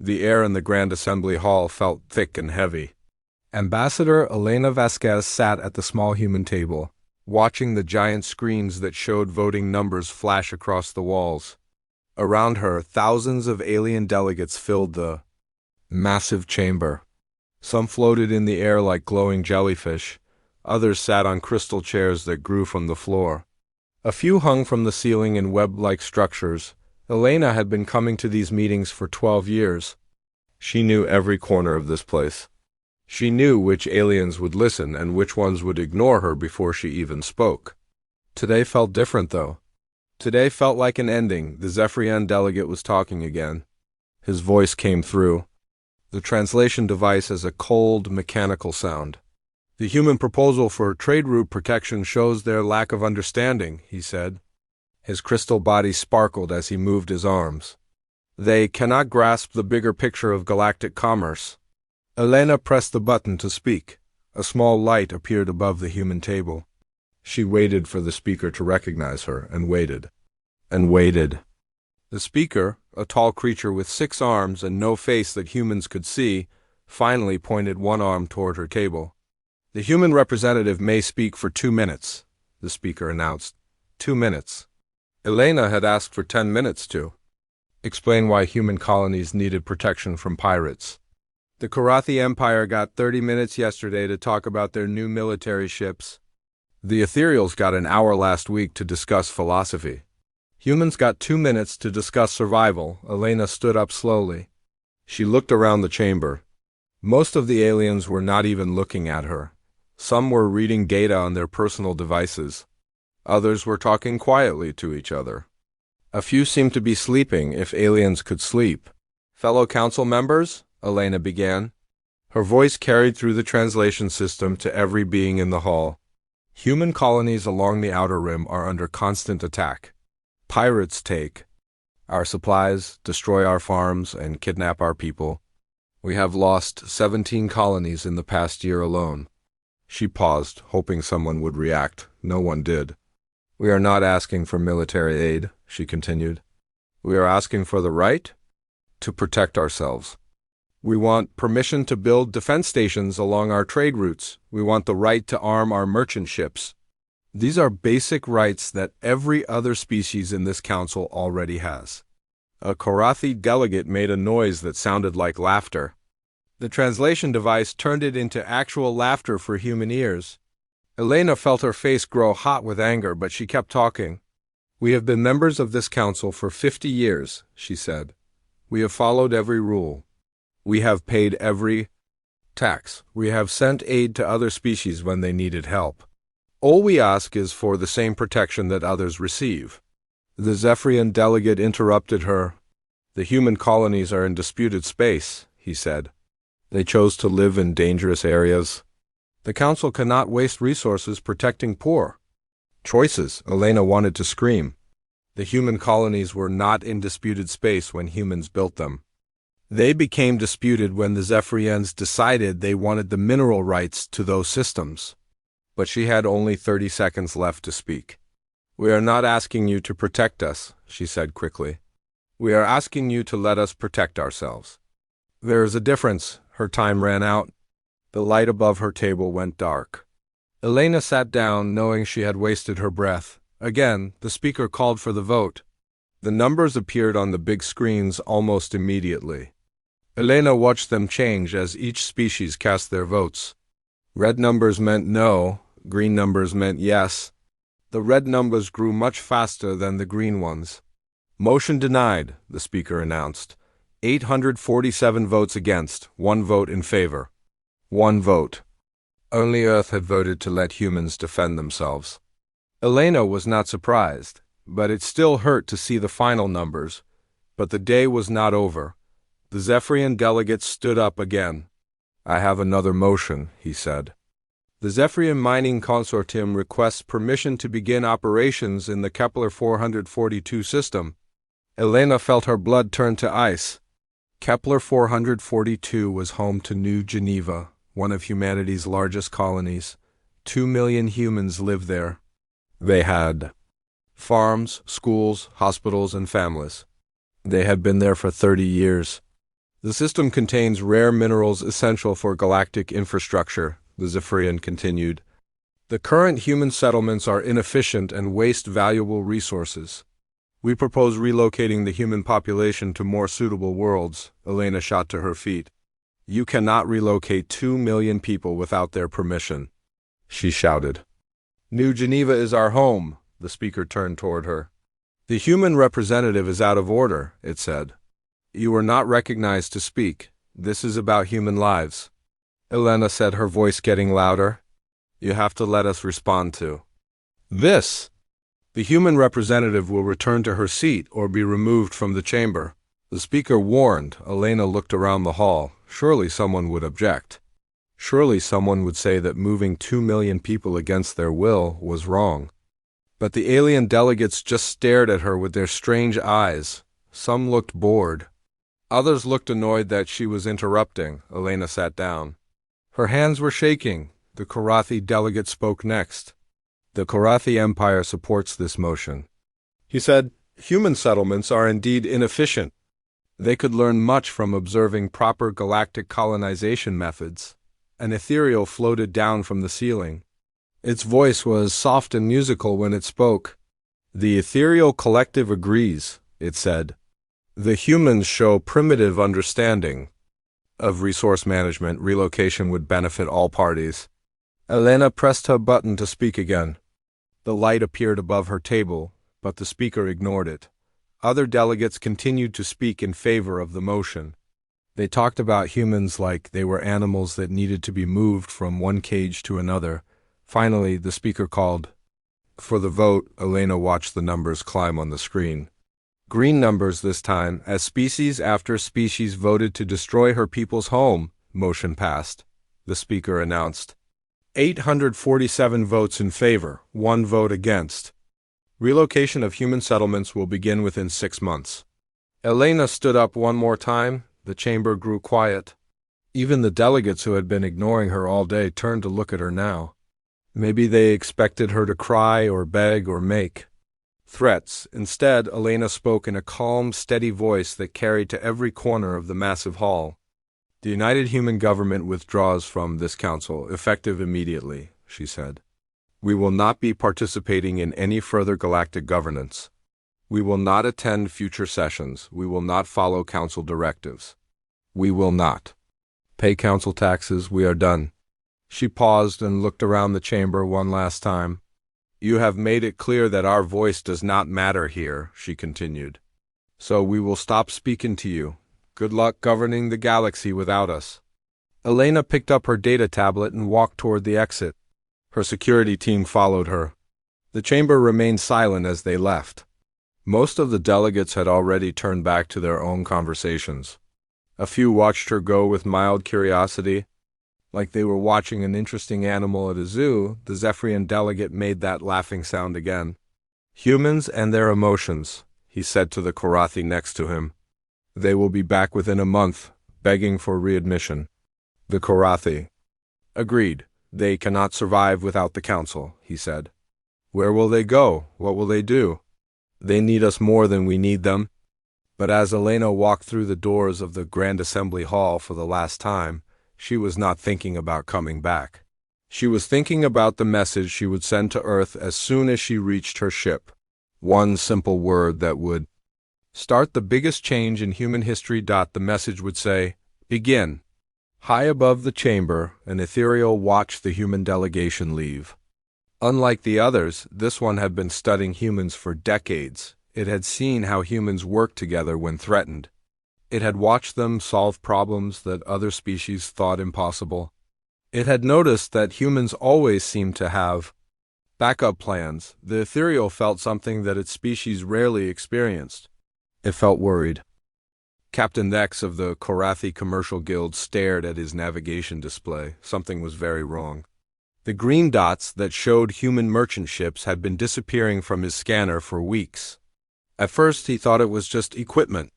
The air in the Grand Assembly Hall felt thick and heavy. Ambassador Elena Vasquez sat at the small human table, watching the giant screens that showed voting numbers flash across the walls. Around her, thousands of alien delegates filled the massive chamber. Some floated in the air like glowing jellyfish. Others sat on crystal chairs that grew from the floor. A few hung from the ceiling in web-like structures. Elena had been coming to these meetings for 12 years. She knew every corner of this place. She knew which aliens would listen and which ones would ignore her before she even spoke. Today felt different, though. Today felt like an ending. The Zephyrian delegate was talking again. His voice came through. The translation device as a cold, mechanical sound. The human proposal for trade route protection shows their lack of understanding, he said. His crystal body sparkled as he moved his arms. They cannot grasp the bigger picture of galactic commerce. Elena pressed the button to speak. A small light appeared above the human table. She waited for the speaker to recognize her, and waited. And waited. The speaker, a tall creature with 6 arms and no face that humans could see, finally pointed one arm toward her table. The human representative may speak for 2 minutes, the speaker announced. 2 minutes. Elena had asked for 10 minutes to explain why human colonies needed protection from pirates. The Karathi Empire got 30 minutes yesterday to talk about their new military ships. The Ethereals got an hour last week to discuss philosophy. Humans got 2 minutes to discuss survival. Elena stood up slowly. She looked around the chamber. Most of the aliens were not even looking at her. Some were reading data on their personal devices. Others were talking quietly to each other. A few seemed to be sleeping, if aliens could sleep. "Fellow council members," Elena began. Her voice carried through the translation system to every being in the hall. Human colonies along the Outer Rim are under constant attack. Pirates take our supplies, destroy our farms, and kidnap our people. We have lost 17 colonies in the past year alone. She paused, hoping someone would react. No one did. "We are not asking for military aid," she continued. "We are asking for the right to protect ourselves. We want permission to build defense stations along our trade routes. We want the right to arm our merchant ships. These are basic rights that every other species in this council already has." A Karathi delegate made a noise that sounded like laughter. The translation device turned it into actual laughter for human ears. Elena felt her face grow hot with anger, but she kept talking. "We have been members of this council for 50 years, she said. "We have followed every rule. We have paid every tax. We have sent aid to other species when they needed help. All we ask is for the same protection that others receive." The Zephyrian delegate interrupted her. "The human colonies are in disputed space," he said. "They chose to live in dangerous areas. The council cannot waste resources protecting poor." "Choices," Elena wanted to scream. The human colonies were not in disputed space when humans built them. They became disputed when the Zephyrians decided they wanted the mineral rights to those systems. But she had only 30 seconds left to speak. "We are not asking you to protect us," she said quickly. "We are asking you to let us protect ourselves." "There is a difference." Her time ran out. The light above her table went dark. Elena sat down, knowing she had wasted her breath. Again, the speaker called for the vote. The numbers appeared on the big screens almost immediately. Elena watched them change as each species cast their votes. Red numbers meant no, green numbers meant yes. The red numbers grew much faster than the green ones. "Motion denied," the speaker announced. 847 votes against, 1 vote in favor. 1 vote. Only Earth had voted to let humans defend themselves. Elena was not surprised, but it still hurt to see the final numbers. But the day was not over. The Zephyrian delegate stood up again. "I have another motion," he said. "The Zephyrian Mining Consortium requests permission to begin operations in the Kepler 442 system." Elena felt her blood turn to ice. Kepler 442 was home to New Geneva, one of humanity's largest colonies. 2 million humans lived there. They had farms, schools, hospitals, and families. They had been there for 30 years. The system contains rare minerals essential for galactic infrastructure, the Zephyrian continued. The current human settlements are inefficient and waste valuable resources. We propose relocating the human population to more suitable worlds. Elena shot to her feet. You cannot relocate 2 million people without their permission, she shouted. New Geneva is our home, the speaker turned toward her. The human representative is out of order, it said. You are not recognized to speak. This is about human lives. Elena said, her voice getting louder. You have to let us respond to this. The human representative will return to her seat or be removed from the chamber. The speaker warned. Elena looked around the hall. Surely someone would object. Surely someone would say that moving 2 million people against their will was wrong. But the alien delegates just stared at her with their strange eyes. Some looked bored. Others looked annoyed that she was interrupting. Elena sat down. Her hands were shaking. The Korathi delegate spoke next. The Korathi Empire supports this motion. He said, human settlements are indeed inefficient. They could learn much from observing proper galactic colonization methods. An ethereal floated down from the ceiling. Its voice was soft and musical when it spoke. The ethereal collective agrees, it said. The humans show primitive understanding of resource management. Relocation would benefit all parties. Elena pressed her button to speak again. The light appeared above her table, but the speaker ignored it. Other delegates continued to speak in favor of the motion. They talked about humans like they were animals that needed to be moved from one cage to another. Finally, the speaker called for the vote. Elena watched the numbers climb on the screen. Green numbers this time, as species after species voted to destroy her people's home. Motion passed, the speaker announced. 847 votes in favor, 1 vote against. Relocation of human settlements will begin within 6 months. Elena stood up one more time. The chamber grew quiet. Even the delegates who had been ignoring her all day turned to look at her now. Maybe they expected her to cry or beg or make threats. Instead, Elena spoke in a calm, steady voice that carried to every corner of the massive hall. The United Human Government withdraws from this council, effective immediately, she said. We will not be participating in any further galactic governance. We will not attend future sessions. We will not follow council directives. We will not pay council taxes. We are done. She paused and looked around the chamber one last time. You have made it clear that our voice does not matter here, she continued. So we will stop speaking to you. Good luck governing the galaxy without us. Elena picked up her data tablet and walked toward the exit. Her security team followed her. The chamber remained silent as they left. Most of the delegates had already turned back to their own conversations. A few watched her go with mild curiosity. Like they were watching an interesting animal at a zoo, the Zephyrian delegate made that laughing sound again. Humans and their emotions, he said to the Korathi next to him. They will be back within a month, begging for readmission. The Korathi agreed. They cannot survive without the council, he said. Where will they go? What will they do? They need us more than we need them. But as Elena walked through the doors of the Grand Assembly Hall for the last time, she was not thinking about coming back. She was thinking about the message she would send to Earth as soon as she reached her ship. One simple word that would start the biggest change in human history. The message would say, begin. High above the chamber, an ethereal watched the human delegation leave. Unlike the others, this one had been studying humans for decades. It had seen how humans work together when threatened. It had watched them solve problems that other species thought impossible. It had noticed that humans always seemed to have backup plans. The ethereal felt something that its species rarely experienced. It felt worried. Captain X of the Korathi Commercial Guild stared at his navigation display. Something was very wrong. The green dots that showed human merchant ships had been disappearing from his scanner for weeks. At first he thought it was just equipment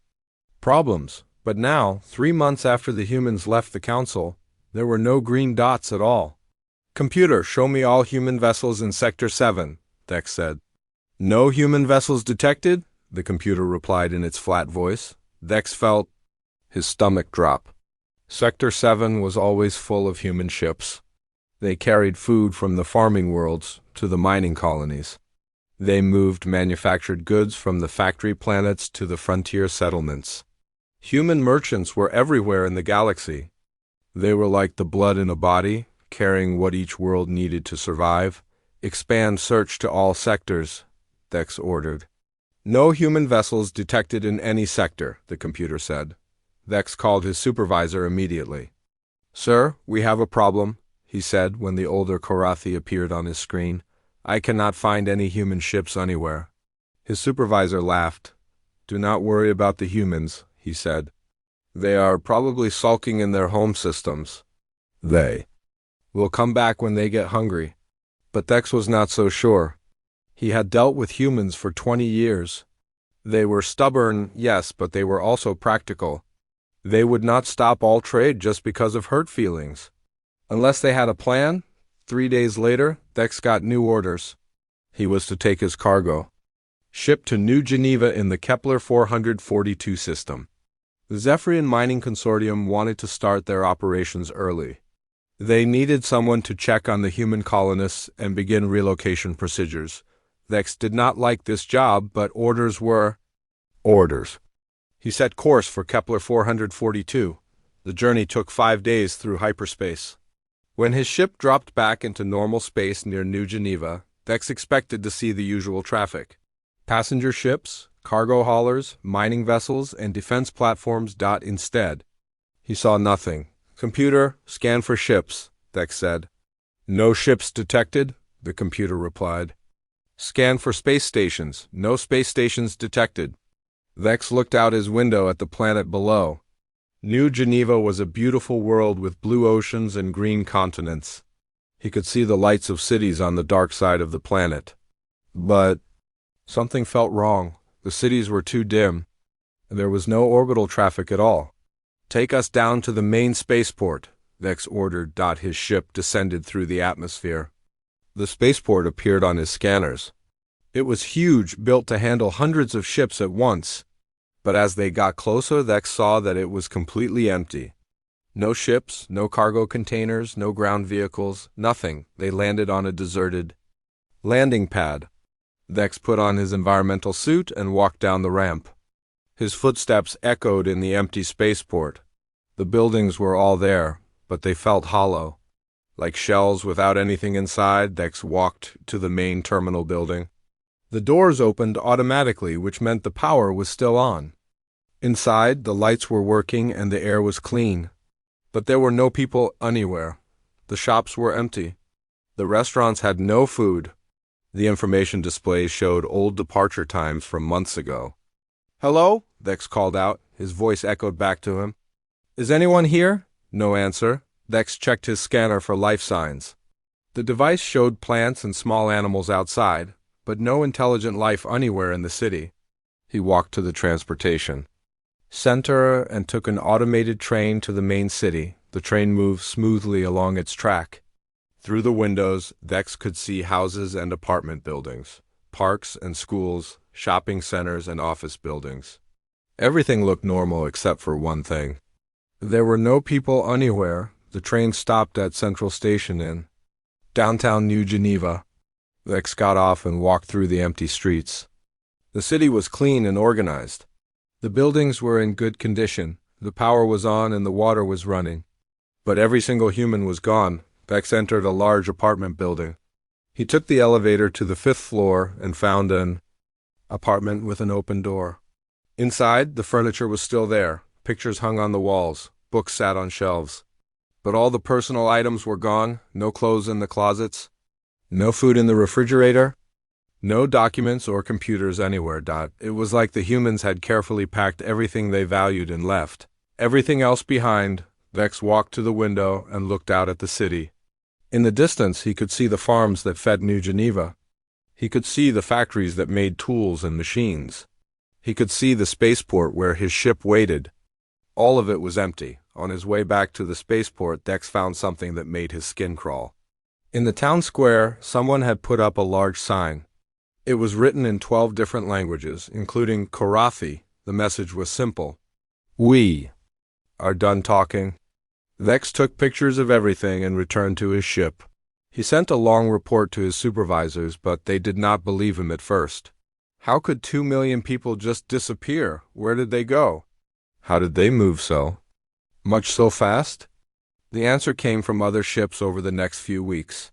problems, but now, 3 months after the humans left the council, there were no green dots at all. Computer, show me all human vessels in Sector 7, Dex said. No human vessels detected, the computer replied in its flat voice. Dex felt His stomach dropped. Sector 7 was always full of human ships. They carried food from the farming worlds to the mining colonies. They moved manufactured goods from the factory planets to the frontier settlements. Human merchants were everywhere in the galaxy. They were like the blood in a body, carrying what each world needed to survive. Expand search to all sectors, Dex ordered. No human vessels detected in any sector, the computer said. Dex called his supervisor immediately. Sir, we have a problem, he said when the older Korathi appeared on his screen. I cannot find any human ships anywhere. His supervisor laughed. Do not worry about the humans, he said. They are probably sulking in their home systems. They will come back when they get hungry. But Dex was not so sure. He had dealt with humans for 20 years. They were stubborn, yes, but they were also practical. They would not stop all trade just because of hurt feelings. Unless they had a plan. 3 days later, Dex got new orders. He was to take his cargo. Shipped to New Geneva in the Kepler 442 system. The Zephyrian Mining Consortium wanted to start their operations early. They needed someone to check on the human colonists and begin relocation procedures. Dex did not like this job, but orders were orders. He set course for Kepler 442. The journey took 5 days through hyperspace. When his ship dropped back into normal space near New Geneva, Dex expected to see the usual traffic. Passenger ships, cargo haulers, mining vessels, and defense platforms. Instead, he saw nothing. Computer, scan for ships, Dex said. No ships detected, the computer replied. Scan for space stations. No space stations detected. Dex looked out his window at the planet below. New Geneva was a beautiful world with blue oceans and green continents. He could see the lights of cities on the dark side of the planet. But something felt wrong. The cities were too dim. There was no orbital traffic at all. Take us down to the main spaceport, Dex ordered. His ship descended through the atmosphere. The spaceport appeared on his scanners. It was huge, built to handle hundreds of ships at once. But as they got closer, Dex saw that it was completely empty. No ships, no cargo containers, no ground vehicles, nothing. They landed on a deserted landing pad. Dex put on his environmental suit and walked down the ramp. His footsteps echoed in the empty spaceport. The buildings were all there, but they felt hollow. Like shells without anything inside, Dex walked to the main terminal building. The doors opened automatically, which meant the power was still on. Inside, the lights were working and the air was clean. But there were no people anywhere. The shops were empty. The restaurants had no food. The information displays showed old departure times from months ago. Hello? Dex called out. His voice echoed back to him. Is anyone here? No answer. Dex checked his scanner for life signs. The device showed plants and small animals outside, but no intelligent life anywhere in the city. He walked to the transportation center and took an automated train to the main city. The train moved smoothly along its track. Through the windows, Dex could see houses and apartment buildings, parks and schools, shopping centers and office buildings. Everything looked normal except for one thing. There were no people anywhere. The train stopped at Central Station in downtown New Geneva. Dex got off and walked through the empty streets. The city was clean and organized. The buildings were in good condition. The power was on and the water was running. But every single human was gone. Dex entered a large apartment building. He took the elevator to the 5th floor and found an apartment with an open door. Inside, the furniture was still there. Pictures hung on the walls. Books sat on shelves. But all the personal items were gone. No clothes in the closets. No food in the refrigerator. No documents or computers anywhere. It was like the humans had carefully packed everything they valued and left everything else behind. Dex walked to the window and looked out at the city. In the distance, he could see the farms that fed New Geneva. He could see the factories that made tools and machines. He could see the spaceport where his ship waited. All of it was empty. On his way back to the spaceport, Dex found something that made his skin crawl. In the town square, someone had put up a large sign. It was written in 12 different languages, including Korathi. The message was simple. We are done talking. Vex took pictures of everything and returned to his ship. He sent a long report to his supervisors, but they did not believe him at first. How could 2 million people just disappear? Where did they go? How did they move so much so fast? The answer came from other ships over the next few weeks.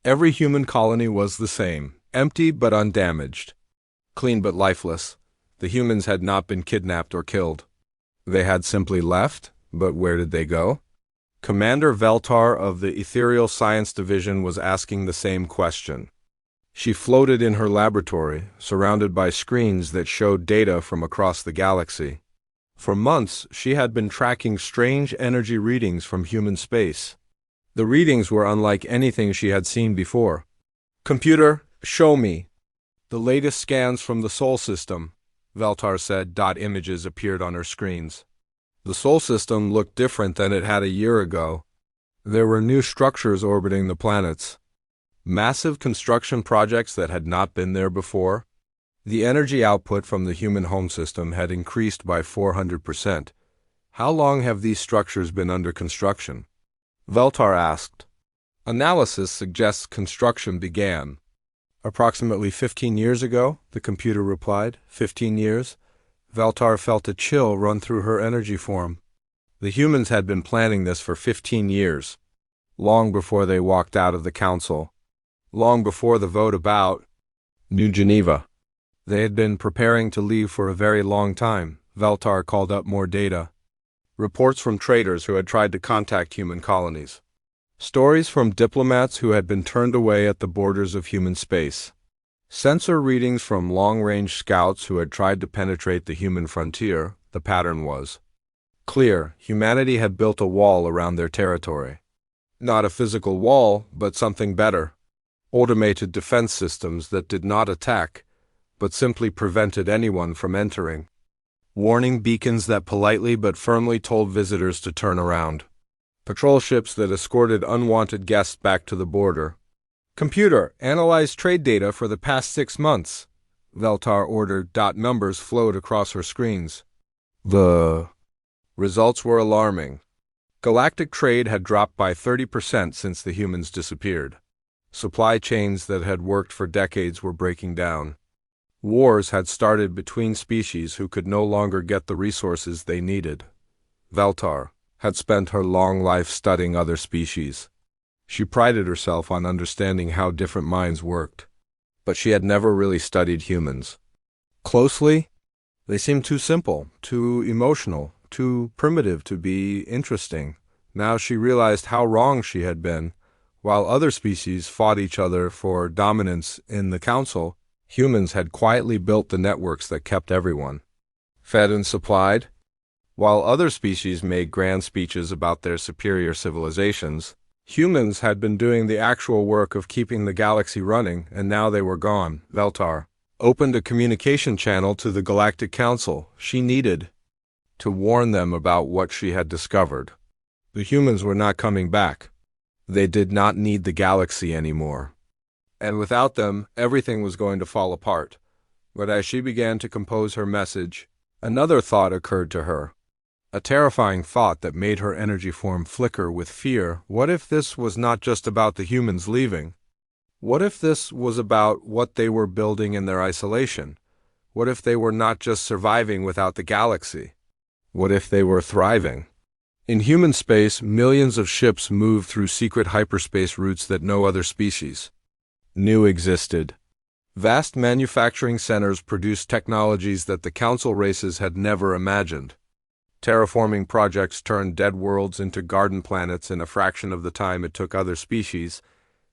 Every human colony was the same, empty but undamaged, clean but lifeless. The humans had not been kidnapped or killed. They had simply left, but where did they go? Commander Veltar of the Ethereal Science Division was asking the same question. She floated in her laboratory, surrounded by screens that showed data from across the galaxy. For months, she had been tracking strange energy readings from human space. The readings were unlike anything she had seen before. "Computer, show me the latest scans from the Sol system," Veltar said. Images appeared on her screens. The Sol system looked different than it had a year ago. There were new structures orbiting the planets. Massive construction projects that had not been there before. The energy output from the human home system had increased by 400%. How long have these structures been under construction? Veltar asked. Analysis suggests construction began approximately 15 years ago, the computer replied. 15 years? Veltar felt a chill run through her energy form. The humans had been planning this for 15 years, long before they walked out of the council, long before the vote about New Geneva. They had been preparing to leave for a very long time. Veltar called up more data. Reports from traders who had tried to contact human colonies. Stories from diplomats who had been turned away at the borders of human space. Sensor readings from long-range scouts who had tried to penetrate the human frontier. The pattern was clear. Humanity had built a wall around their territory. Not a physical wall, but something better. Automated defense systems that did not attack, but simply prevented anyone from entering. Warning beacons that politely but firmly told visitors to turn around. Patrol ships that escorted unwanted guests back to the border. "Computer, analyze trade data for the past 6 months," Veltar ordered. Numbers flowed across her screens. The results were alarming. Galactic trade had dropped by 30% since the humans disappeared. Supply chains that had worked for decades were breaking down. Wars had started between species who could no longer get the resources they needed. Veltar had spent her long life studying other species. She prided herself on understanding how different minds worked, but she had never really studied humans closely. They seemed too simple, too emotional, too primitive to be interesting. Now she realized how wrong she had been. While other species fought each other for dominance in the council, humans had quietly built the networks that kept everyone fed and supplied. While other species made grand speeches about their superior civilizations, humans had been doing the actual work of keeping the galaxy running, and now they were gone. Veltar opened a communication channel to the Galactic Council. She needed to warn them about what she had discovered. The humans were not coming back. They did not need the galaxy anymore. And without them, everything was going to fall apart. But as she began to compose her message, another thought occurred to her. A terrifying thought that made her energy form flicker with fear. What if this was not just about the humans leaving? What if this was about what they were building in their isolation? What if they were not just surviving without the galaxy? What if they were thriving? In human space, millions of ships moved through secret hyperspace routes that no other species knew existed. Vast manufacturing centers produced technologies that the council races had never imagined. Terraforming projects turned dead worlds into garden planets in a fraction of the time it took other species,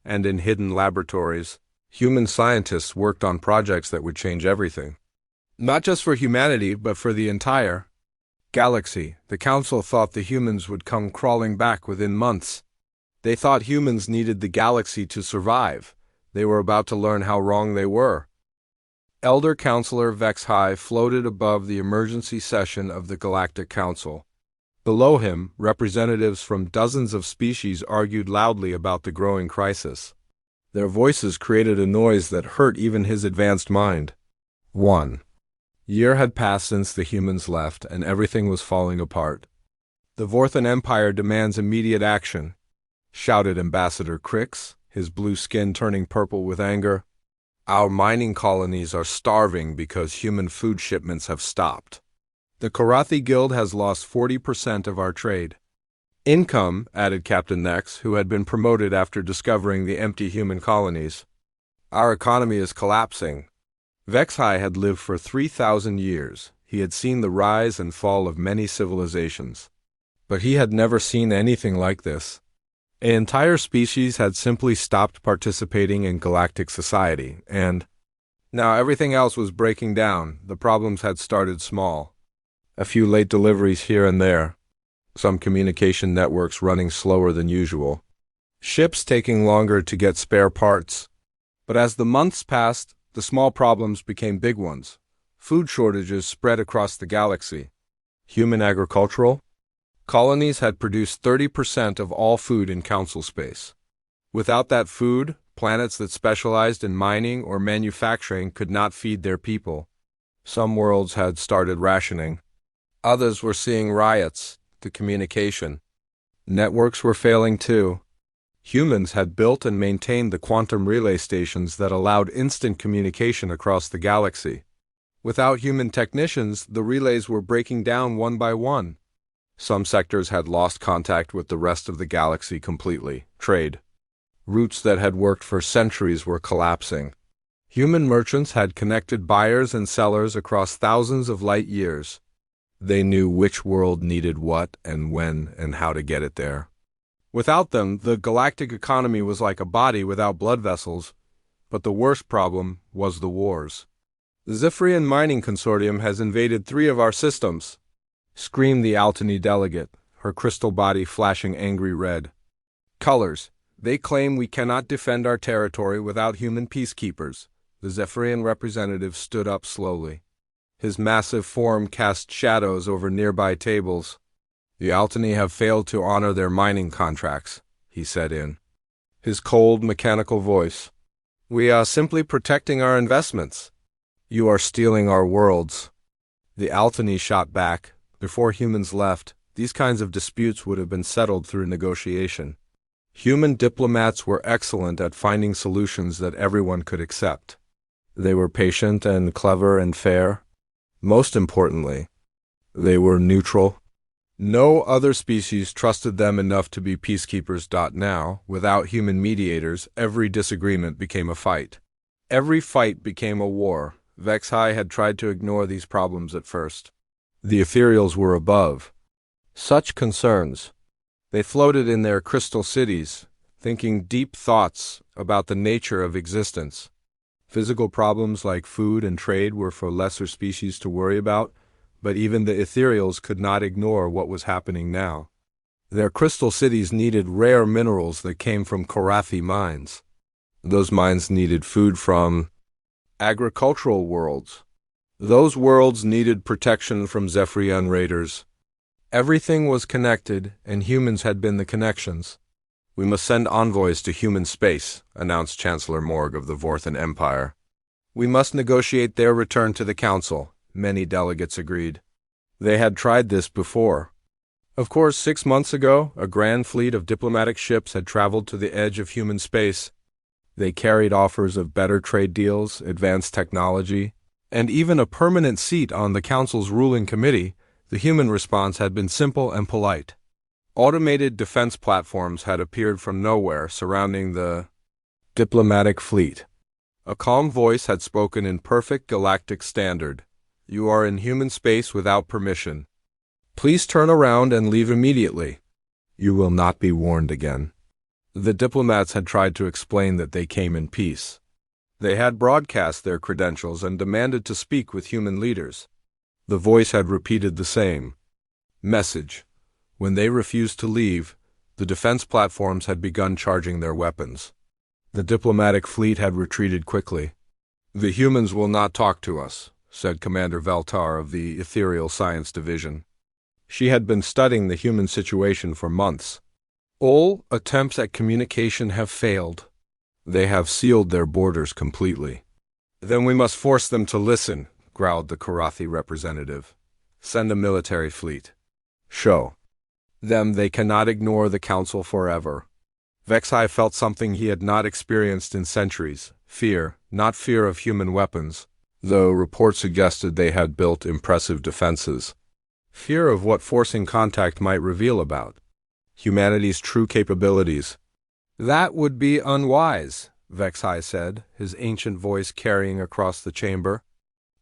and in hidden laboratories, human scientists worked on projects that would change everything. Not just for humanity, but for the entire galaxy. The council thought the humans would come crawling back within months. They thought humans needed the galaxy to survive. They were about to learn how wrong they were. Elder Counselor Vex-High floated above the emergency session of the Galactic Council. Below him, representatives from dozens of species argued loudly about the growing crisis. Their voices created a noise that hurt even his advanced mind. 1 year had passed since the humans left, and everything was falling apart. The Vorthan Empire demands immediate action, shouted Ambassador Crix, his blue skin turning purple with anger. Our mining colonies are starving because human food shipments have stopped. The Korathi Guild has lost 40% of our trade. Income, added Captain Nex, who had been promoted after discovering the empty human colonies. Our economy is collapsing. Vexhai had lived for 3,000 years. He had seen the rise and fall of many civilizations. But he had never seen anything like this. An entire species had simply stopped participating in galactic society, and now everything else was breaking down. The problems had started small. A few late deliveries here and there. Some communication networks running slower than usual. Ships taking longer to get spare parts. But as the months passed, the small problems became big ones. Food shortages spread across the galaxy. Human agricultural colonies had produced 30% of all food in council space. Without that food, planets that specialized in mining or manufacturing could not feed their people. Some worlds had started rationing. Others were seeing riots. The communication networks were failing too. Humans had built and maintained the quantum relay stations that allowed instant communication across the galaxy. Without human technicians, the relays were breaking down one by one. Some sectors had lost contact with the rest of the galaxy completely. Trade routes that had worked for centuries were collapsing. Human merchants had connected buyers and sellers across thousands of light years. They knew which world needed what and when and how to get it there. Without them, the galactic economy was like a body without blood vessels, but the worst problem was the wars. The Zephyrian Mining Consortium has invaded 3 of our systems, screamed the Altany delegate, her crystal body flashing angry red. Colors. They claim we cannot defend our territory without human peacekeepers. The Zephyrian representative stood up slowly. His massive form cast shadows over nearby tables. The Altany have failed to honor their mining contracts, he said in his cold, mechanical voice. We are simply protecting our investments. You are stealing our worlds. The Altany shot back. Before humans left, these kinds of disputes would have been settled through negotiation. Human diplomats were excellent at finding solutions that everyone could accept. They were patient and clever and fair. Most importantly, they were neutral. No other species trusted them enough to be peacekeepers. Now, without human mediators, every disagreement became a fight. Every fight became a war. Vexhai had tried to ignore these problems at first. The ethereals were above such concerns. They floated in their crystal cities, thinking deep thoughts about the nature of existence. Physical problems like food and trade were for lesser species to worry about, but even the ethereals could not ignore what was happening now. Their crystal cities needed rare minerals that came from Korathi mines. Those mines needed food from agricultural worlds. Those worlds needed protection from Zephyrian raiders. Everything was connected, and humans had been the connections. We must send envoys to human space, announced Chancellor Morg of the Vorthan Empire. We must negotiate their return to the Council, many delegates agreed. They had tried this before. Of course, 6 months ago, a grand fleet of diplomatic ships had traveled to the edge of human space. They carried offers of better trade deals, advanced technology, and even a permanent seat on the Council's ruling committee. The human response had been simple and polite. Automated defense platforms had appeared from nowhere surrounding the diplomatic fleet. A calm voice had spoken in perfect galactic standard. You are in human space without permission. Please turn around and leave immediately. You will not be warned again. The diplomats had tried to explain that they came in peace. They had broadcast their credentials and demanded to speak with human leaders. The voice had repeated the same message. When they refused to leave, the defense platforms had begun charging their weapons. The diplomatic fleet had retreated quickly. The humans will not talk to us, said Commander Veltar of the Ethereal Science Division. She had been studying the human situation for months. All attempts at communication have failed. They have sealed their borders completely. Then we must force them to listen, growled the Korathi representative. Send a military fleet. Show They cannot ignore the Council forever. Vexai felt something he had not experienced in centuries. Fear, not fear of human weapons, though reports suggested they had built impressive defenses. Fear of what forcing contact might reveal about humanity's true capabilities. That would be unwise, Vexai said, his ancient voice carrying across the chamber.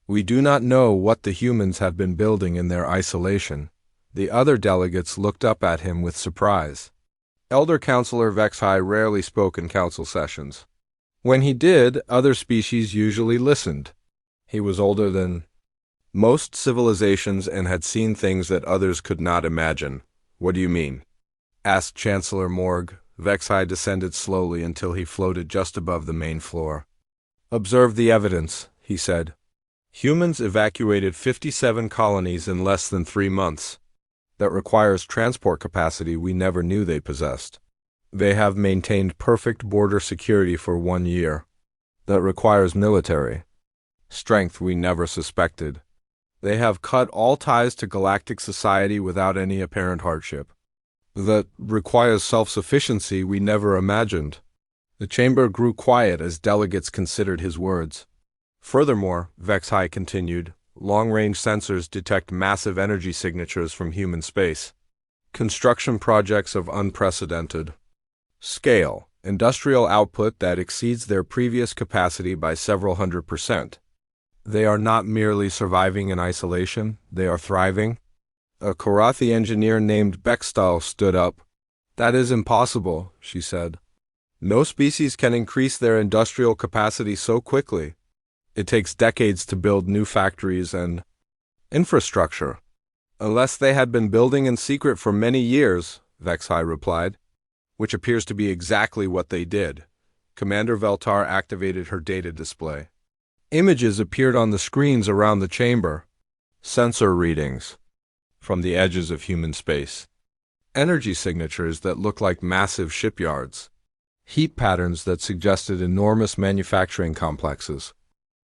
We do not know what the humans have been building in their isolation. The other delegates looked up at him with surprise. Elder Counselor Vexai rarely spoke in council sessions. When he did, other species usually listened. He was older than most civilizations and had seen things that others could not imagine. What do you mean? Asked Chancellor Morg. Vexai descended slowly until he floated just above the main floor. Observe the evidence, he said. Humans evacuated 57 colonies in less than 3 months. That requires transport capacity we never knew they possessed. They have maintained perfect border security for 1 year. That requires military strength we never suspected. They have cut all ties to galactic society without any apparent hardship. That requires self-sufficiency we never imagined. The chamber grew quiet as delegates considered his words. Furthermore, Vexai continued, long-range sensors detect massive energy signatures from human space. Construction projects of unprecedented scale, industrial output that exceeds their previous capacity by several 100%. They are not merely surviving in isolation, they are thriving. A Korathi engineer named Bextal stood up. That is impossible, she said. No species can increase their industrial capacity so quickly. It takes decades to build new factories and infrastructure. Unless they had been building in secret for many years, Vexai replied, which appears to be exactly what they did. Commander Veltar activated her data display. Images appeared on the screens around the chamber. Sensor readings from the edges of human space. Energy signatures that looked like massive shipyards. Heat patterns that suggested enormous manufacturing complexes.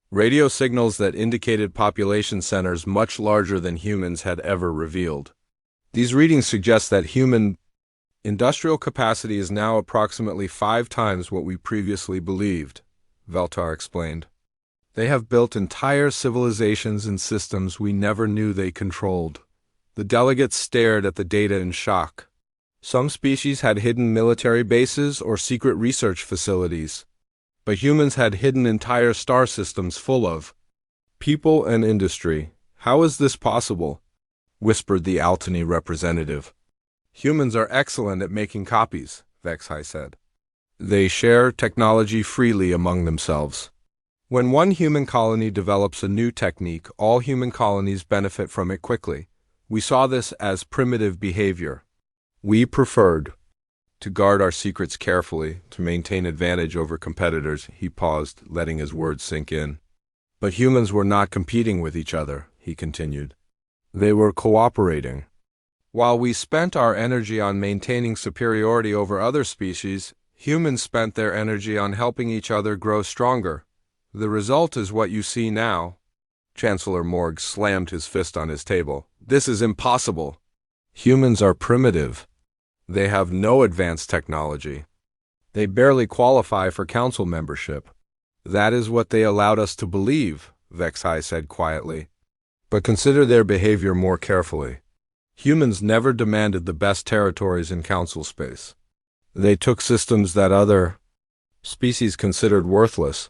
Radio signals that indicated population centers much larger than humans had ever revealed. These readings suggest that human industrial capacity is now approximately 5 times what we previously believed, Veltar explained. They have built entire civilizations and systems we never knew they controlled. The delegates stared at the data in shock. Some species had hidden military bases or secret research facilities, but humans had hidden entire star systems full of people and industry. How is this possible? Whispered the Altany representative. Humans are excellent at making copies, Vexai said. They share technology freely among themselves. When one human colony develops a new technique, all human colonies benefit from it quickly. We saw this as primitive behavior. We preferred to guard our secrets carefully, to maintain advantage over competitors. He paused, letting his words sink in. But humans were not competing with each other, he continued. They were cooperating. While we spent our energy on maintaining superiority over other species, humans spent their energy on helping each other grow stronger. The result is what you see now. Chancellor Morg slammed his fist on his table. This is impossible. Humans are primitive. They have no advanced technology. They barely qualify for council membership. That is what they allowed us to believe, Vexai said quietly. But consider their behavior more carefully. Humans never demanded the best territories in council space. They took systems that other species considered worthless.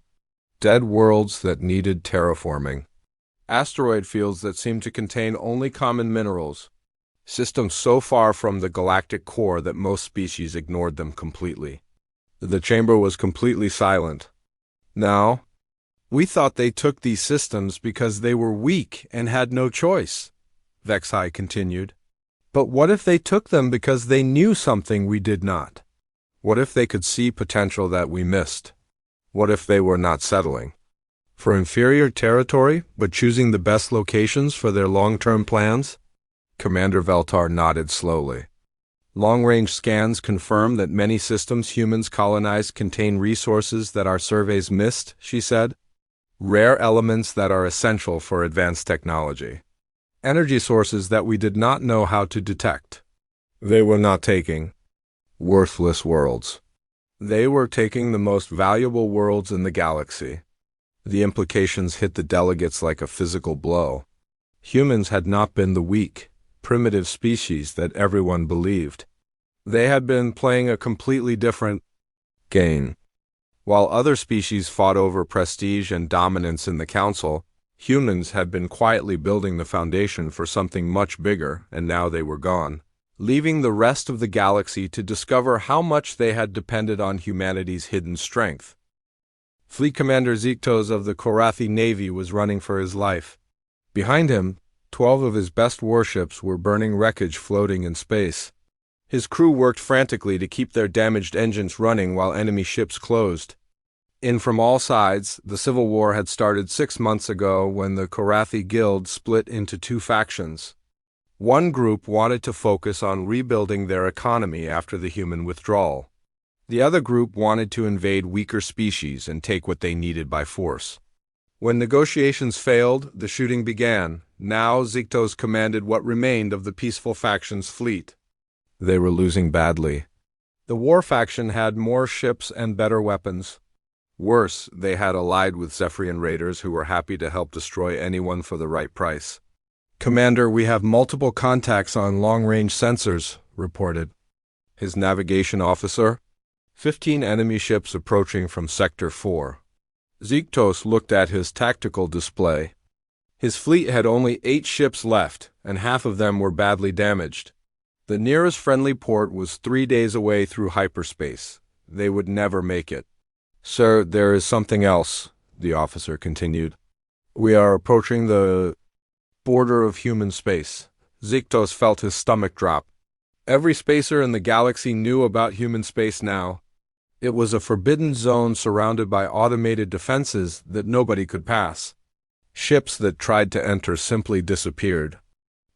Dead worlds that needed terraforming. Asteroid fields that seemed to contain only common minerals. Systems so far from the galactic core that most species ignored them completely. The chamber was completely silent. Now, we thought they took these systems because they were weak and had no choice, Vexai continued. But what if they took them because they knew something we did not? What if they could see potential that we missed? What if they were not settling for inferior territory, but choosing the best locations for their long-term plans? Commander Veltar nodded slowly. Long-range scans confirm that many systems humans colonized contain resources that our surveys missed, she said. Rare elements that are essential for advanced technology. Energy sources that we did not know how to detect. They were not taking worthless worlds. They were taking the most valuable worlds in the galaxy. The implications hit the delegates like a physical blow. Humans had not been the weak, primitive species that everyone believed. They had been playing a completely different game. While other species fought over prestige and dominance in the council, humans had been quietly building the foundation for something much bigger, and now they were gone, leaving the rest of the galaxy to discover how much they had depended on humanity's hidden strength. Fleet Commander Ziktos of the Korathi Navy was running for his life. Behind him, 12 of his best warships were burning wreckage floating in space. His crew worked frantically to keep their damaged engines running while enemy ships closed. In from all sides, the Civil War had started 6 months ago when the Korathi Guild split into two factions. One group wanted to focus on rebuilding their economy after the human withdrawal. The other group wanted to invade weaker species and take what they needed by force. When negotiations failed, the shooting began. Now Ziktos commanded what remained of the peaceful faction's fleet. They were losing badly. The war faction had more ships and better weapons. Worse, they had allied with Zephyrian raiders who were happy to help destroy anyone for the right price. "Commander, we have multiple contacts on long-range sensors," reported his navigation officer. 15 enemy ships approaching from Sector 4. Ziktos looked at his tactical display. His fleet had only 8 ships left, and half of them were badly damaged. The nearest friendly port was 3 days away through hyperspace. They would never make it. "Sir, there is something else," the officer continued. "We are approaching the border of human space." Ziktos felt his stomach drop. Every spacer in the galaxy knew about human space now. It was a forbidden zone surrounded by automated defenses that nobody could pass. Ships that tried to enter simply disappeared.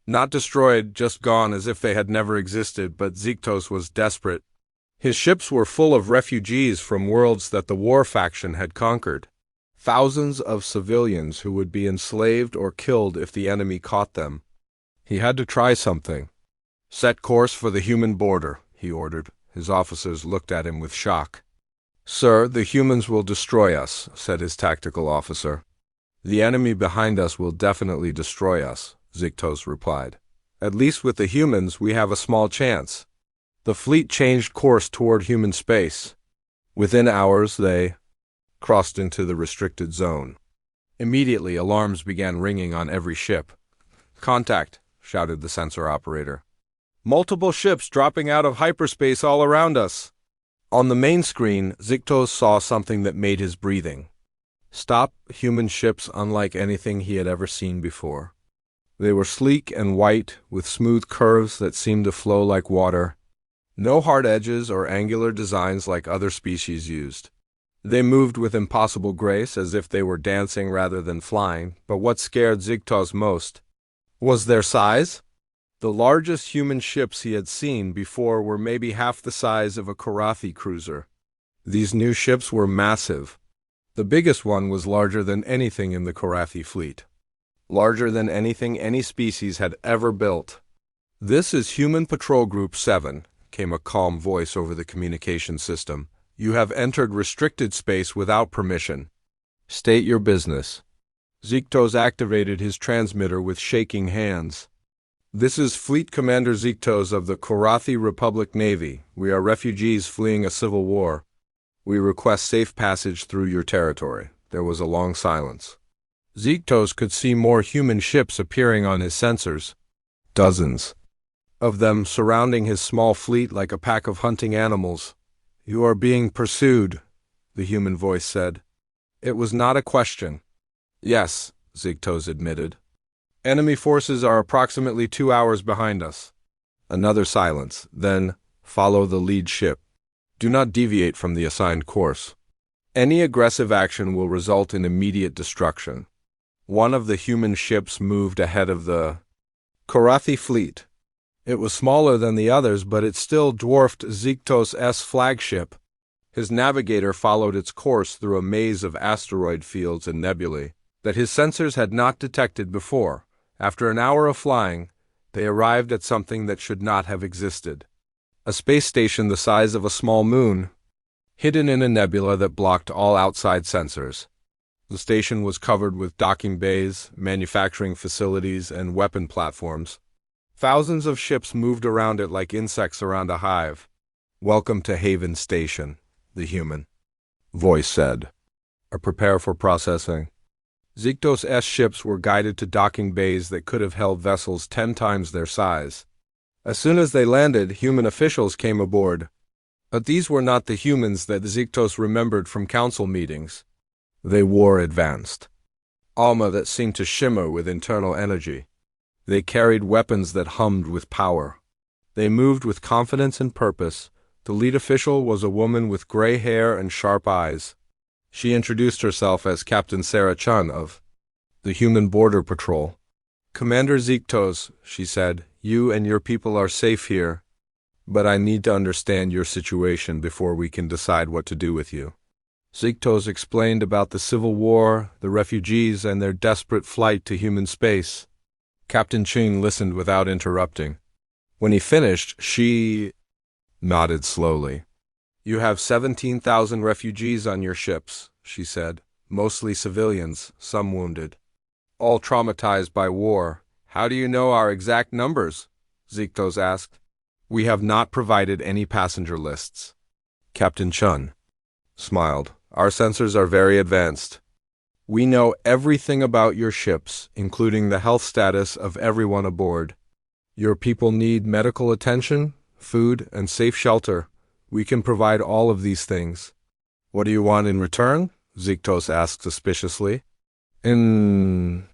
Not destroyed, just gone as if they had never existed, but Ziktos was desperate. His ships were full of refugees from worlds that the war faction had conquered. Thousands of civilians who would be enslaved or killed if the enemy caught them. He had to try something. "Set course for the human border," he ordered. His officers looked at him with shock. "Sir, the humans will destroy us," said his tactical officer. "The enemy behind us will definitely destroy us," Ziktos replied. "At least with the humans we have a small chance." The fleet changed course toward human space. Within hours they crossed into the restricted zone. Immediately alarms began ringing on every ship. "Contact," shouted the sensor operator. "Multiple ships dropping out of hyperspace all around us." On the main screen, Ziktos saw something that made his breathing stop. Human ships unlike anything he had ever seen before. They were sleek and white, with smooth curves that seemed to flow like water. No hard edges or angular designs like other species used. They moved with impossible grace, as if they were dancing rather than flying, but what scared Ziktos most was their size. The largest human ships he had seen before were maybe half the size of a Korathi cruiser. These new ships were massive. The biggest one was larger than anything in the Korathi fleet. Larger than anything any species had ever built. "This is Human Patrol Group 7, came a calm voice over the communication system. "You have entered restricted space without permission. State your business." Ziktos activated his transmitter with shaking hands. "This is Fleet Commander Ziktos of the Korathi Republic Navy. We are refugees fleeing a civil war. We request safe passage through your territory." There was a long silence. Ziktos could see more human ships appearing on his sensors. Dozens of them surrounding his small fleet like a pack of hunting animals. "You are being pursued," the human voice said. It was not a question. "Yes," Ziktos admitted. "Enemy forces are approximately 2 hours behind us." Another silence. Then, "Follow the lead ship. Do not deviate from the assigned course. Any aggressive action will result in immediate destruction." One of the human ships moved ahead of the Korathi fleet. It was smaller than the others, but it still dwarfed Ziktos' flagship. His navigator followed its course through a maze of asteroid fields and nebulae that his sensors had not detected before. After an hour of flying, They arrived at something that should not have existed. A space station the size of a small moon, hidden in a nebula that blocked all outside sensors. The station was covered with docking bays, manufacturing facilities, and weapon platforms. Thousands of ships moved around it like insects around a hive. "Welcome to Haven Station," the human voice said. "Prepare for processing." Ziktos' ships were guided to docking bays that could have held vessels 10 times their size. As soon as they landed, human officials came aboard. But these were not the humans that Ziktos remembered from council meetings. They wore advanced armor that seemed to shimmer with internal energy. They carried weapons that hummed with power. They moved with confidence and purpose. The lead official was a woman with gray hair and sharp eyes. She introduced herself as Captain Sarah Chun of the Human Border Patrol. "Commander Ziktos," she said, "you and your people are safe here, but I need to understand your situation before we can decide what to do with you." Ziktos explained about the civil war, the refugees, and their desperate flight to human space. Captain Chun listened without interrupting. When he finished, she nodded slowly. "You have 17,000 refugees on your ships," she said, "mostly civilians, some wounded, all traumatized by war. How do you know our exact numbers?" Ziktos asked. "We have not provided any passenger lists." Captain Chun smiled. "Our sensors are very advanced. We know everything about your ships, including the health status of everyone aboard. Your people need medical attention, food, and safe shelter. We can provide all of these things." "What do you want in return?" Ziktos asked suspiciously. In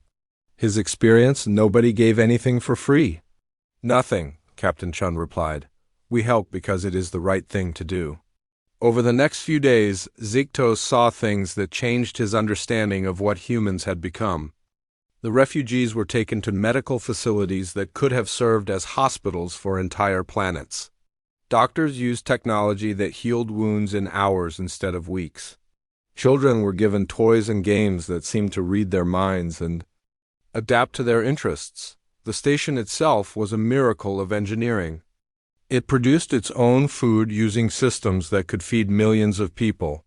his experience, nobody gave anything for free. "Nothing," Captain Chun replied. "We help because it is the right thing to do." Over the next few days, Ziktos saw things that changed his understanding of what humans had become. The refugees were taken to medical facilities that could have served as hospitals for entire planets. Doctors used technology that healed wounds in hours instead of weeks. Children were given toys and games that seemed to read their minds and adapt to their interests. The station itself was a miracle of engineering. It produced its own food using systems that could feed millions of people.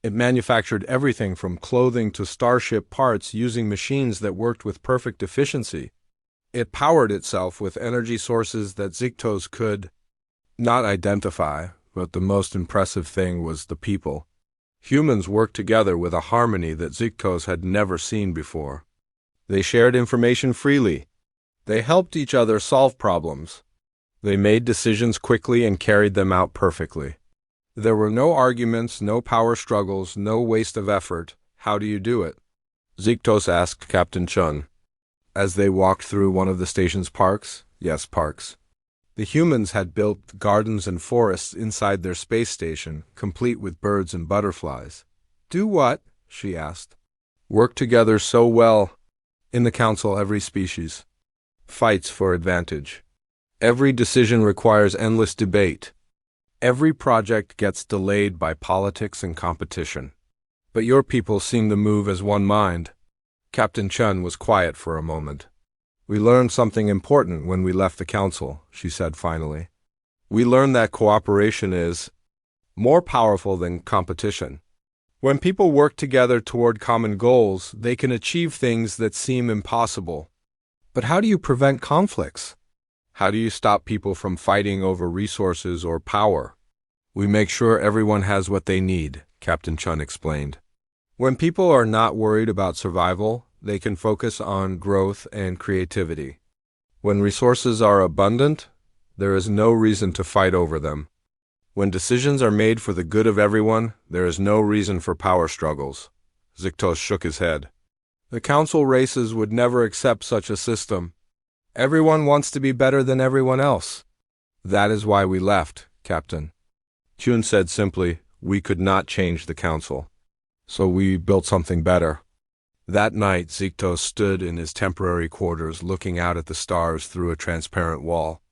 It manufactured everything from clothing to starship parts using machines that worked with perfect efficiency. It powered itself with energy sources that Ziktos could not identify, but the most impressive thing was the people. Humans worked together with a harmony that Ziktos had never seen before. They shared information freely. They helped each other solve problems. They made decisions quickly and carried them out perfectly. There were no arguments, no power struggles, no waste of effort. "How do you do it?" Ziktos asked Captain Chun. As they walked through one of the station's parks. Yes, parks. The humans had built gardens and forests inside their space station, complete with birds and butterflies. "Do what?" she asked. "Work together so well. In the council, every species fights for advantage. Every decision requires endless debate. Every project gets delayed by politics and competition. But your people seem to move as one mind." Captain Chun was quiet for a moment. "We learned something important when we left the council," she said finally. "We learned that cooperation is more powerful than competition. When people work together toward common goals, they can achieve things that seem impossible. But how do you prevent conflicts? How do you stop people from fighting over resources or power?" "We make sure everyone has what they need," Captain Chun explained. "When people are not worried about survival, they can focus on growth and creativity. When resources are abundant, there is no reason to fight over them. When decisions are made for the good of everyone, there is no reason for power struggles." Ziktos shook his head. "The council races would never accept such a system. Everyone wants to be better than everyone else." "That is why we left, Captain." Chun said simply, "We could not change the council. So we built something better." That night, Ziktos stood in his temporary quarters looking out at the stars through a transparent wall.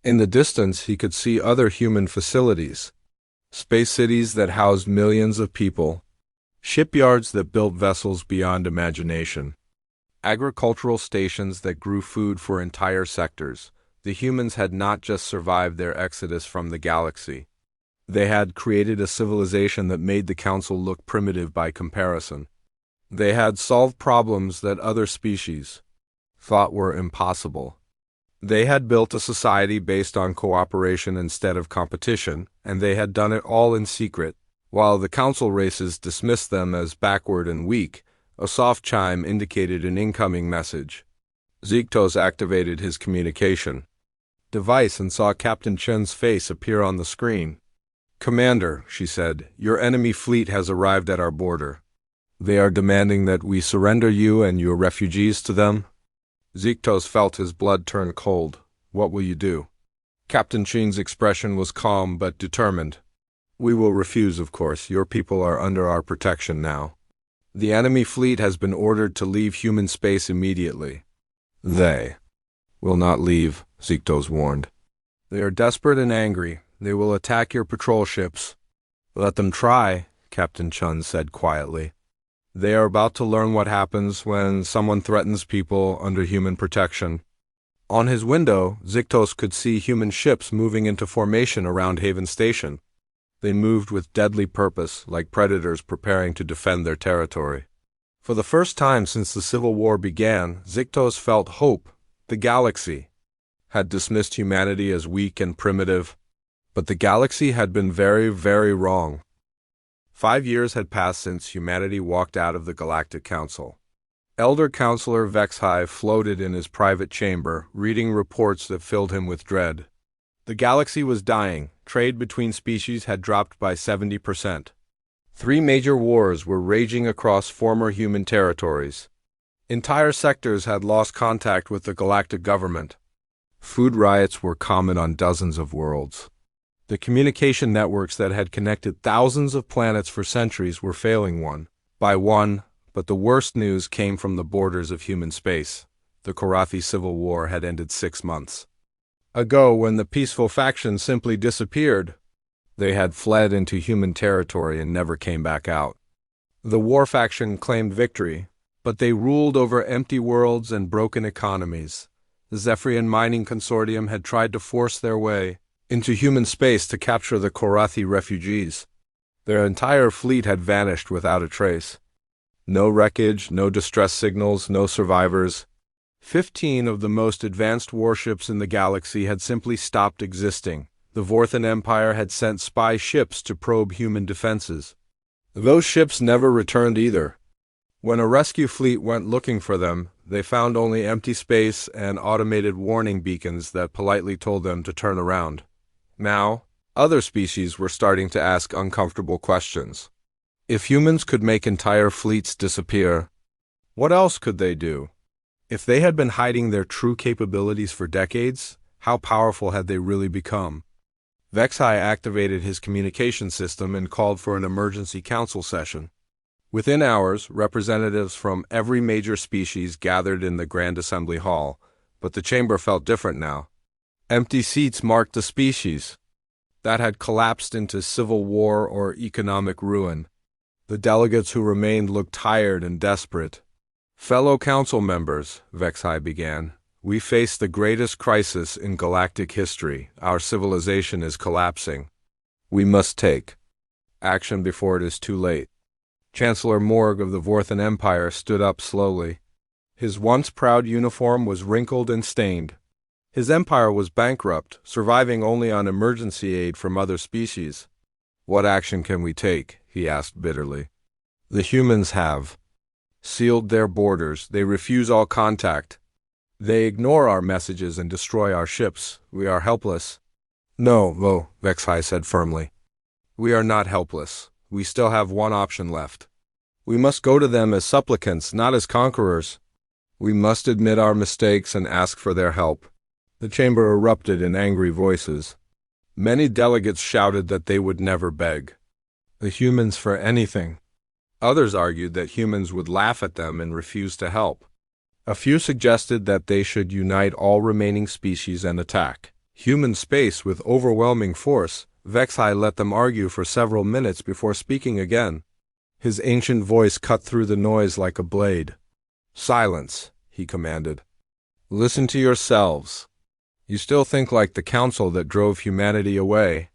In the distance, he could see other human facilities, space cities that housed millions of people, shipyards that built vessels beyond imagination. agricultural stations that grew food for entire sectors. The humans had not just survived their exodus from the galaxy. They had created a civilization that made the Council look primitive by comparison. They had solved problems that other species thought were impossible. They had built a society based on cooperation instead of competition, and they had done it all in secret. While the Council races dismissed them as backward and weak, a soft chime indicated an incoming message. Ziktos activated his communication device and saw Captain Chen's face appear on the screen. "Commander," she said, "your enemy fleet has arrived at our border. They are demanding that we surrender you and your refugees to them." Ziktos felt his blood turn cold. "What will you do?" Captain Chen's expression was calm but determined. "We will refuse, of course. Your people are under our protection now. The enemy fleet has been ordered to leave human space immediately." "They will not leave," Ziktos warned. "They are desperate and angry. They will attack your patrol ships." "Let them try," Captain Chun said quietly. "They are about to learn what happens when someone threatens people under human protection." On his window, Ziktos could see human ships moving into formation around Haven Station. They moved with deadly purpose, like predators preparing to defend their territory. For the first time since the Civil War began, Ziktos felt hope. The galaxy had dismissed humanity as weak and primitive, but the galaxy had been very, very wrong. 5 years had passed since humanity walked out of the Galactic Council. Elder Counselor Vexhai floated in his private chamber, reading reports that filled him with dread. The galaxy was dying. Trade between species had dropped by 70%. 3 major wars were raging across former human territories. Entire sectors had lost contact with the galactic government. Food riots were common on dozens of worlds. The communication networks that had connected thousands of planets for centuries were failing one by one, but the worst news came from the borders of human space. The Korathi Civil War had ended 6 months ago when the peaceful factions simply disappeared. They had fled into human territory and never came back out. The war faction claimed victory, but they ruled over empty worlds and broken economies. The Zephyrian Mining Consortium had tried to force their way into human space to capture the Korathi refugees. Their entire fleet had vanished without a trace. No wreckage, no distress signals, no survivors. 15 of the most advanced warships in the galaxy had simply stopped existing. The Vorthan Empire had sent spy ships to probe human defenses. Those ships never returned either. When a rescue fleet went looking for them, they found only empty space and automated warning beacons that politely told them to turn around. Now, other species were starting to ask uncomfortable questions. If humans could make entire fleets disappear, what else could they do? If they had been hiding their true capabilities for decades, how powerful had they really become? Vexhai activated his communication system and called for an emergency council session. Within hours, representatives from every major species gathered in the Grand Assembly Hall, but the chamber felt different now. Empty seats marked the species that had collapsed into civil war or economic ruin. The delegates who remained looked tired and desperate. "Fellow council members," Vexhai began, "we face the greatest crisis in galactic history. Our civilization is collapsing. We must take action before it is too late." Chancellor Morg of the Vorthan Empire stood up slowly. His once proud uniform was wrinkled and stained. His empire was bankrupt, surviving only on emergency aid from other species. "What action can we take?" he asked bitterly. "The humans have sealed their borders. They refuse all contact. They ignore our messages and destroy our ships. We are helpless." "No, Vexhai said firmly. "We are not helpless. We still have one option left. We must go to them as supplicants, not as conquerors. We must admit our mistakes and ask for their help." The chamber erupted in angry voices. Many delegates shouted that they would never beg the humans for anything. Others argued that humans would laugh at them and refuse to help. A few suggested that they should unite all remaining species and attack human space with overwhelming force. Vexhai let them argue for several minutes before speaking again. His ancient voice cut through the noise like a blade. Silence, he commanded. Listen to yourselves. You still think like the council that drove humanity away.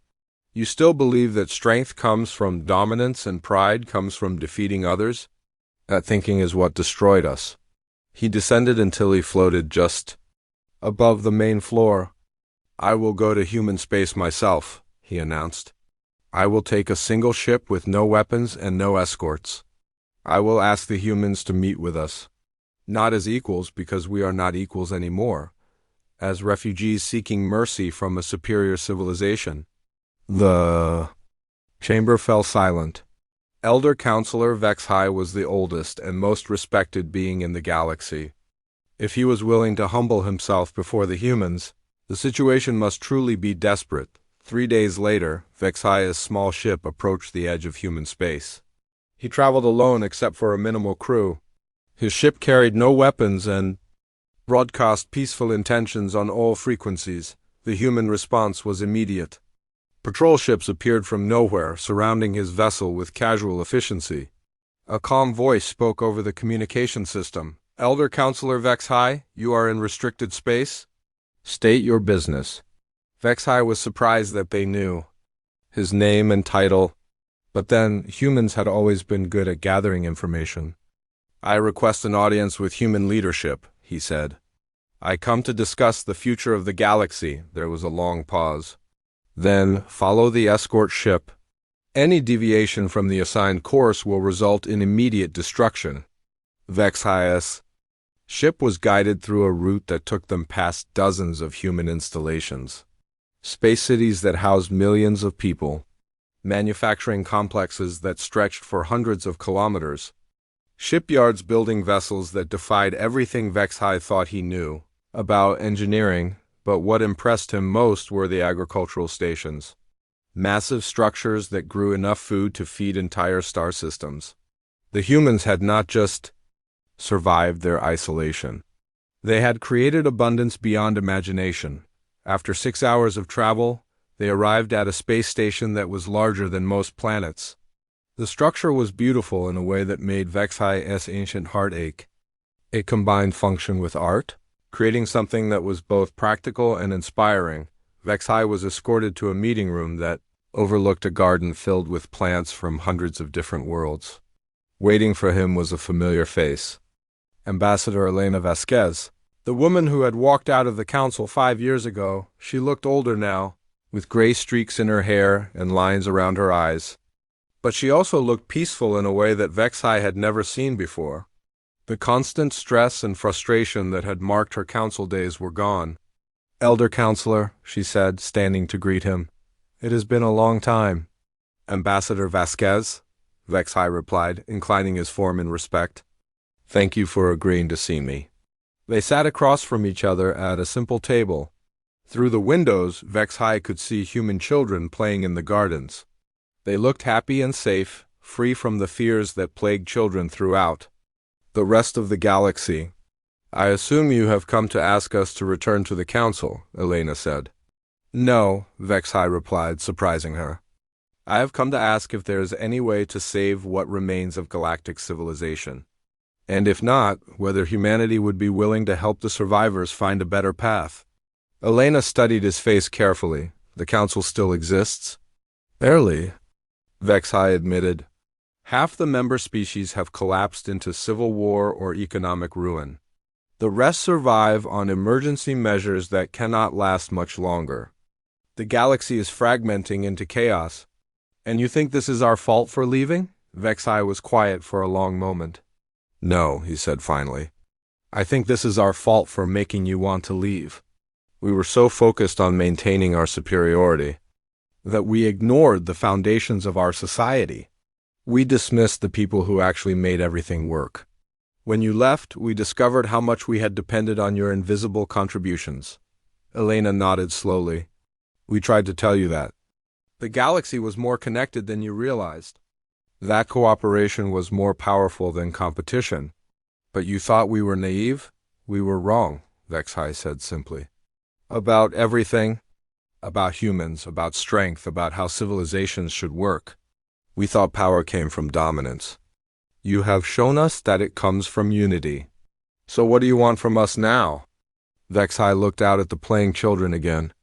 You still believe that strength comes from dominance and pride comes from defeating others? That thinking is what destroyed us. He descended until he floated just above the main floor. I will go to human space myself, he announced. I will take a single ship with no weapons and no escorts. I will ask the humans to meet with us. Not as equals, because we are not equals anymore. As refugees seeking mercy from a superior civilization. The chamber fell silent. Elder Counselor Vexhai was the oldest and most respected being in the galaxy. If he was willing to humble himself before the humans, the situation must truly be desperate. 3 days later, Vexhai's small ship approached the edge of human space. He traveled alone except for a minimal crew. His ship carried no weapons and broadcast peaceful intentions on all frequencies. The human response was immediate. Patrol ships appeared from nowhere, surrounding his vessel with casual efficiency. A calm voice spoke over the communication system. Elder Counselor Vexhai, you are in restricted space? State your business. Vexhai was surprised that they knew his name and title, but then humans had always been good at gathering information. I request an audience with human leadership, he said. I come to discuss the future of the galaxy. There was a long pause. Then, follow the escort ship. Any deviation from the assigned course will result in immediate destruction. Vexhai's ship was guided through a route that took them past dozens of human installations. Space cities that housed millions of people. Manufacturing complexes that stretched for hundreds of kilometers. Shipyards building vessels that defied everything Vexhai thought he knew about engineering, but what impressed him most were the agricultural stations. Massive structures that grew enough food to feed entire star systems. The humans had not just survived their isolation. They had created abundance beyond imagination. After 6 hours of travel, they arrived at a space station that was larger than most planets. The structure was beautiful in a way that made Vexhai's ancient heart ache. It combined function with art, creating something that was both practical and inspiring. Vexhai was escorted to a meeting room that overlooked a garden filled with plants from hundreds of different worlds. Waiting for him was a familiar face. Ambassador Elena Vasquez, the woman who had walked out of the council 5 years ago. She looked older now, with gray streaks in her hair and lines around her eyes. But she also looked peaceful in a way that Vexhai had never seen before. The constant stress and frustration that had marked her council days were gone. Elder Counselor, she said, standing to greet him. It has been a long time. Ambassador Vasquez, Vexhai replied, inclining his form in respect. Thank you for agreeing to see me. They sat across from each other at a simple table. Through the windows, Vexhai could see human children playing in the gardens. They looked happy and safe, free from the fears that plagued children throughout the rest of the galaxy. I assume you have come to ask us to return to the council, Elena said. No, Vexhai replied, surprising her. I have come to ask if there is any way to save what remains of galactic civilization. And if not, whether humanity would be willing to help the survivors find a better path. Elena studied his face carefully. The council still exists? Barely, Vexhai admitted. Half the member species have collapsed into civil war or economic ruin. The rest survive on emergency measures that cannot last much longer. The galaxy is fragmenting into chaos. And you think this is our fault for leaving? Vexhai was quiet for a long moment. No, he said finally. I think this is our fault for making you want to leave. We were so focused on maintaining our superiority that we ignored the foundations of our society. We dismissed the people who actually made everything work. When you left, we discovered how much we had depended on your invisible contributions. Elena nodded slowly. We tried to tell you that. The galaxy was more connected than you realized. That cooperation was more powerful than competition. But you thought we were naive? We were wrong, Vexhai said simply. About everything. About humans, about strength, about how civilizations should work. We thought power came from dominance. You have shown us that it comes from unity. So what do you want from us now? Vexhai looked out at the playing children again.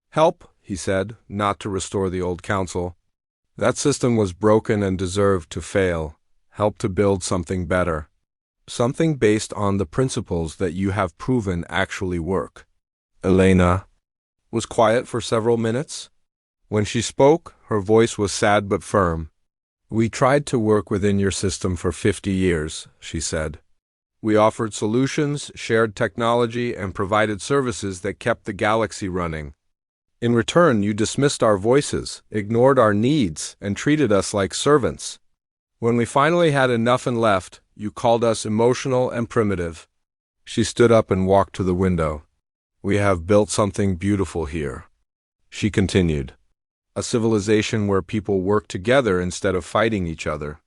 Help, he said, not to restore the old council. That system was broken and deserved to fail. Help to build something better. Something based on the principles that you have proven actually work. Elena was quiet for several minutes. When she spoke, her voice was sad but firm. We tried to work within your system for 50 years, she said. We offered solutions, shared technology, and provided services that kept the galaxy running. In return, you dismissed our voices, ignored our needs, and treated us like servants. When we finally had enough and left, you called us emotional and primitive. She stood up and walked to the window. We have built something beautiful here, she continued. A civilization where people work together instead of fighting each other,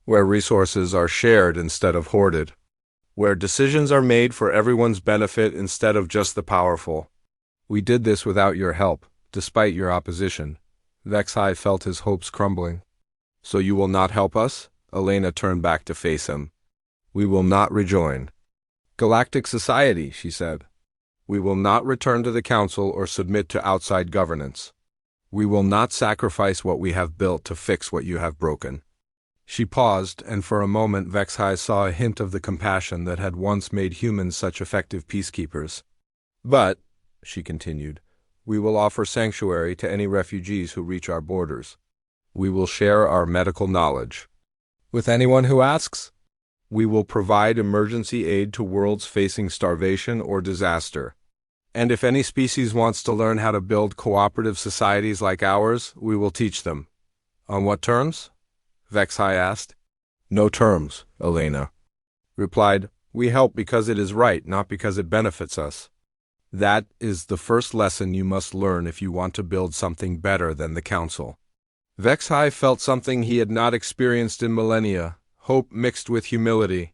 where resources are shared instead of hoarded, where decisions are made for everyone's benefit instead of just the powerful. We did this without your help, despite your opposition. Vexhai felt his hopes crumbling. So you will not help us? Elena turned back to face him. We will not rejoin Galactic Society, she said. We will not return to the Council or submit to outside governance. We will not sacrifice what we have built to fix what you have broken. She paused, and for a moment Vexhai saw a hint of the compassion that had once made humans such effective peacekeepers. But, she continued, we will offer sanctuary to any refugees who reach our borders. We will share our medical knowledge with anyone who asks. We will provide emergency aid to worlds facing starvation or disaster. And if any species wants to learn how to build cooperative societies like ours, we will teach them. On what terms? Vexhai asked. No terms, Elena replied. We help because it is right, not because it benefits us. That is the first lesson you must learn if you want to build something better than the Council. Vexhai felt something he had not experienced in millennia, hope mixed with humility.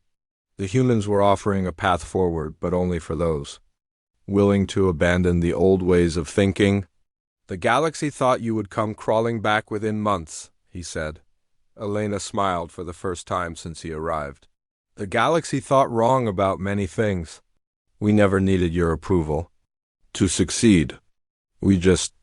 The humans were offering a path forward, but only for those willing to abandon the old ways of thinking. The galaxy thought you would come crawling back within months, he said. Elena smiled for the first time since he arrived. The galaxy thought wrong about many things. We never needed your approval to succeed. We just